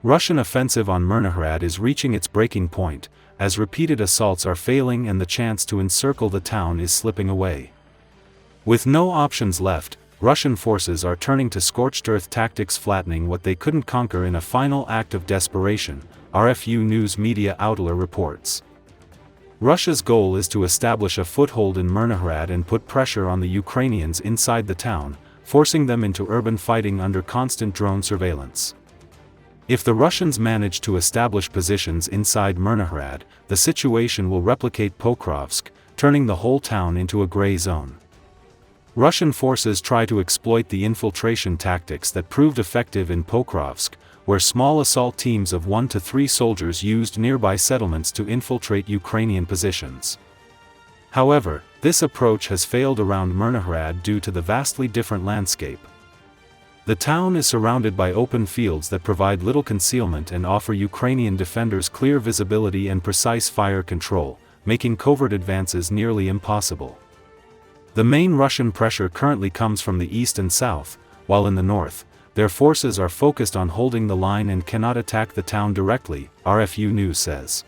Russian offensive on Myrnohrad is reaching its breaking point, as repeated assaults are failing and the chance to encircle the town is slipping away. With no options left, Russian forces are turning to scorched-earth tactics, flattening what they couldn't conquer in a final act of desperation, RFU news media outler reports. Russia's goal is to establish a foothold in Myrnohrad and put pressure on the Ukrainians inside the town, forcing them into urban fighting under constant drone surveillance. If the Russians manage to establish positions inside Myrnohrad, the situation will replicate Pokrovsk, turning the whole town into a gray zone. Russian forces try to exploit the infiltration tactics that proved effective in Pokrovsk, where small assault teams of 1 to 3 soldiers used nearby settlements to infiltrate Ukrainian positions. However, this approach has failed around Myrnohrad due to the vastly different landscape. The town is surrounded by open fields that provide little concealment and offer Ukrainian defenders clear visibility and precise fire control, making covert advances nearly impossible. The main Russian pressure currently comes from the east and south, while in the north, their forces are focused on holding the line and cannot attack the town directly, RFU News says.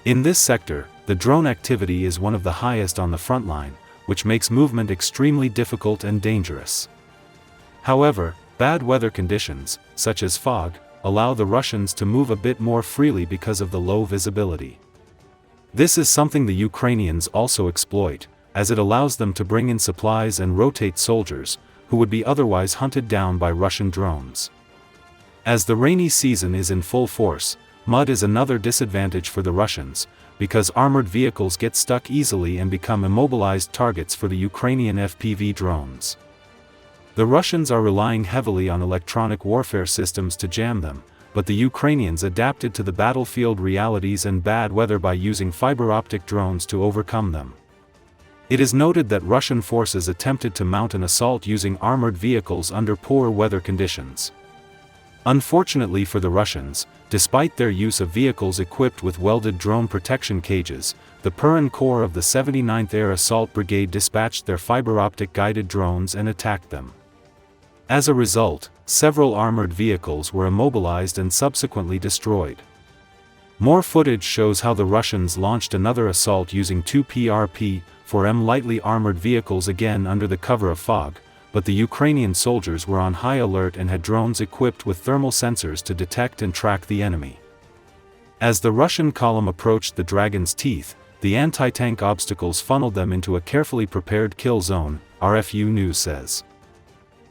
In this sector, the drone activity is one of the highest on the front line, which makes movement extremely difficult and dangerous. However, bad weather conditions, such as fog, allow the Russians to move a bit more freely because of the low visibility. This is something the Ukrainians also exploit, as it allows them to bring in supplies and rotate soldiers, who would be otherwise hunted down by Russian drones. As the rainy season is in full force, mud is another disadvantage for the Russians, because armored vehicles get stuck easily and become immobilized targets for the Ukrainian FPV drones. The Russians are relying heavily on electronic warfare systems to jam them, but the Ukrainians adapted to the battlefield realities and bad weather by using fiber optic drones to overcome them. It is noted that Russian forces attempted to mount an assault using armored vehicles under poor weather conditions. Unfortunately for the Russians, despite their use of vehicles equipped with welded drone protection cages, the Purin Corps of the 79th Air Assault Brigade dispatched their fiber optic guided drones and attacked them. As a result, several armored vehicles were immobilized and subsequently destroyed. More footage shows how the Russians launched another assault using 2 PRP-4M lightly armored vehicles again under the cover of fog, but the Ukrainian soldiers were on high alert and had drones equipped with thermal sensors to detect and track the enemy. As the Russian column approached the Dragon's Teeth, the anti-tank obstacles funneled them into a carefully prepared kill zone, RFU News says.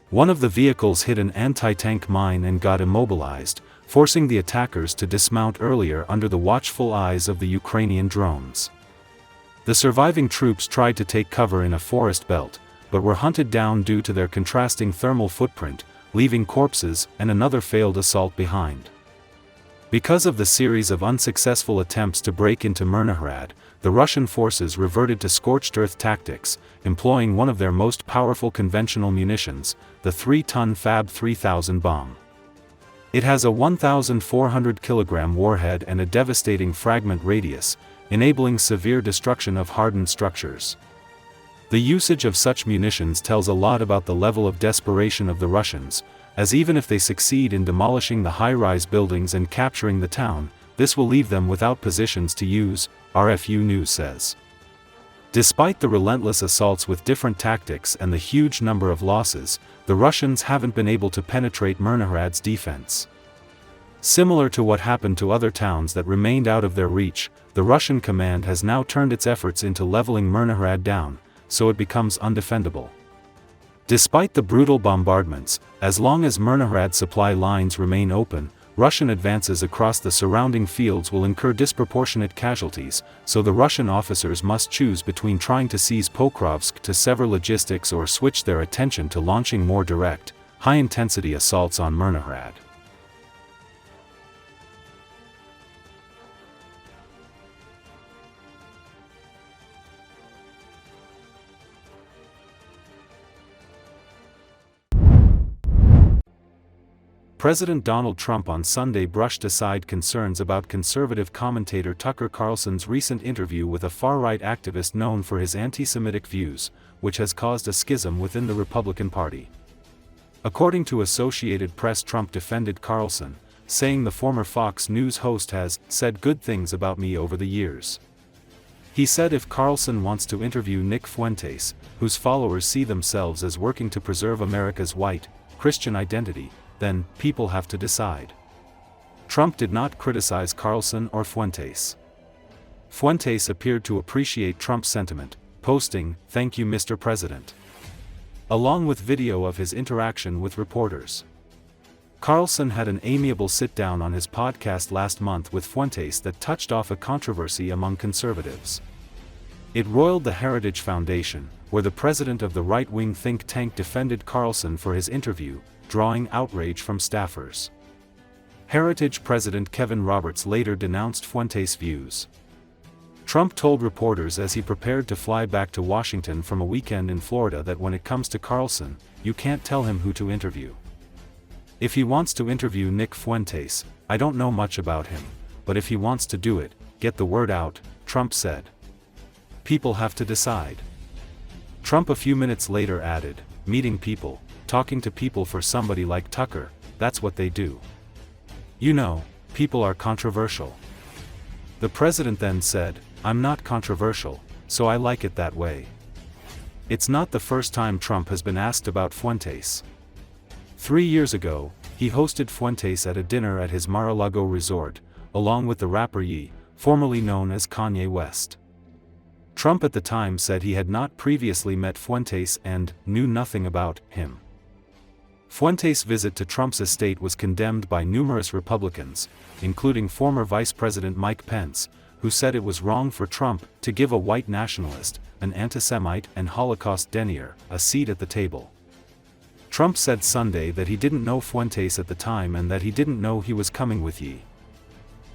One of the vehicles hit an anti-tank mine and got immobilized, forcing the attackers to dismount earlier under the watchful eyes of the Ukrainian drones. The surviving troops tried to take cover in a forest belt, but were hunted down due to their contrasting thermal footprint, leaving corpses and another failed assault behind. Because of the series of unsuccessful attempts to break into Myrnohrad, the Russian forces reverted to scorched-earth tactics, employing one of their most powerful conventional munitions, the 3-ton Fab 3000 bomb. It has a 1,400 kilogram warhead and a devastating fragment radius, enabling severe destruction of hardened structures. The usage of such munitions tells a lot about the level of desperation of the Russians, as even if they succeed in demolishing the high-rise buildings and capturing the town, this will leave them without positions to use, RFU News says. Despite the relentless assaults with different tactics and the huge number of losses, the Russians haven't been able to penetrate Myrnohrad's defense. Similar to what happened to other towns that remained out of their reach, the Russian command has now turned its efforts into leveling Myrnohrad down, so it becomes undefendable. Despite the brutal bombardments, as long as Myrnohrad supply lines remain open, Russian advances across the surrounding fields will incur disproportionate casualties, so the Russian officers must choose between trying to seize Pokrovsk to sever logistics or switch their attention to launching more direct, high-intensity assaults on Myrnohrad. President Donald Trump on Sunday brushed aside concerns about conservative commentator Tucker Carlson's recent interview with a far-right activist known for his anti-Semitic views, which has caused a schism within the Republican Party. According to Associated Press, Trump defended Carlson, saying the former Fox News host has said good things about me over the years. He said if Carlson wants to interview Nick Fuentes, whose followers see themselves as working to preserve America's white, Christian identity, then people have to decide. Trump did not criticize Carlson or Fuentes. Fuentes appeared to appreciate Trump's sentiment, posting, "Thank you, Mr. President," along with video of his interaction with reporters. Carlson had an amiable sit-down on his podcast last month with Fuentes that touched off a controversy among conservatives. It roiled the Heritage Foundation, where the president of the right-wing think tank defended Carlson for his interview, drawing outrage from staffers. Heritage President Kevin Roberts later denounced Fuentes' views. Trump told reporters as he prepared to fly back to Washington from a weekend in Florida that when it comes to Carlson, you can't tell him who to interview. If he wants to interview Nick Fuentes, I don't know much about him, but if he wants to do it, get the word out, Trump said. People have to decide. Trump a few minutes later added, meeting people, talking to people for somebody like Tucker, that's what they do. You know, people are controversial. The president then said, I'm not controversial, so I like it that way. It's not the first time Trump has been asked about Fuentes. 3 years ago, he hosted Fuentes at a dinner at his Mar-a-Lago resort, along with the rapper Ye, formerly known as Kanye West. Trump at the time said he had not previously met Fuentes and knew nothing about him. Fuentes' visit to Trump's estate was condemned by numerous Republicans, including former Vice President Mike Pence, who said it was wrong for Trump to give a white nationalist, an anti-Semite and Holocaust denier, a seat at the table. Trump said Sunday that he didn't know Fuentes at the time and that he didn't know he was coming with Ye.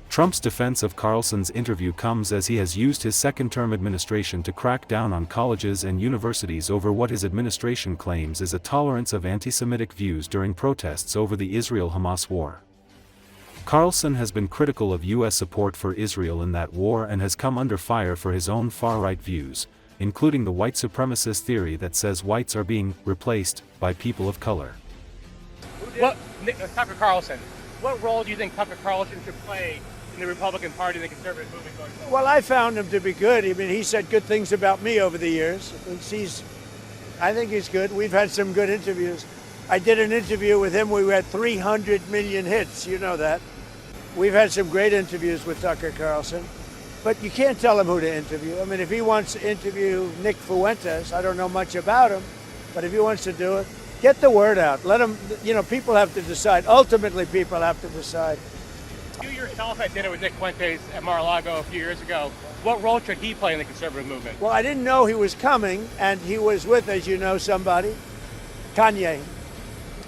Trump's defense of Carlson's interview comes as he has used his second-term administration to crack down on colleges and universities over what his administration claims is a tolerance of anti-Semitic views during protests over the Israel-Hamas war. Carlson has been critical of U.S. support for Israel in that war and has come under fire for his own far-right views, including the white supremacist theory that says whites are being replaced by people of color. Tucker Carlson, what role do you think Tucker Carlson should play in the Republican Party and the conservative movement going forward? Well, I found him to be good. I mean, he said good things about me over the years. I think he's good. We've had some good interviews. I did an interview with him. We had 300 million hits. You know that. We've had some great interviews with Tucker Carlson. But you can't tell him who to interview. I mean, if he wants to interview Nick Fuentes, I don't know much about him, but if he wants to do it, get the word out. Let him, people have to decide. Ultimately, people have to decide. You yourself had dinner with Nick Fuentes at Mar-a-Lago a few years ago. What role should he play in the conservative movement? Well, I didn't know he was coming, and he was with, as you know, somebody, Kanye.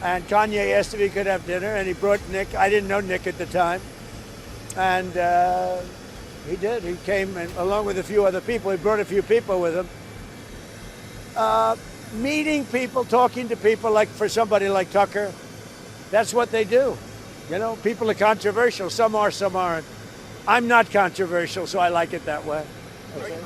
And Kanye asked if he could have dinner, and he brought Nick. I didn't know Nick at the time. And he did. He came, and along with a few other people. He brought a few people with him. Meeting people, talking to people, like for somebody like Tucker, that's what they do. People are controversial. Some are, some aren't. I'm not controversial, so I like it that way. Okay?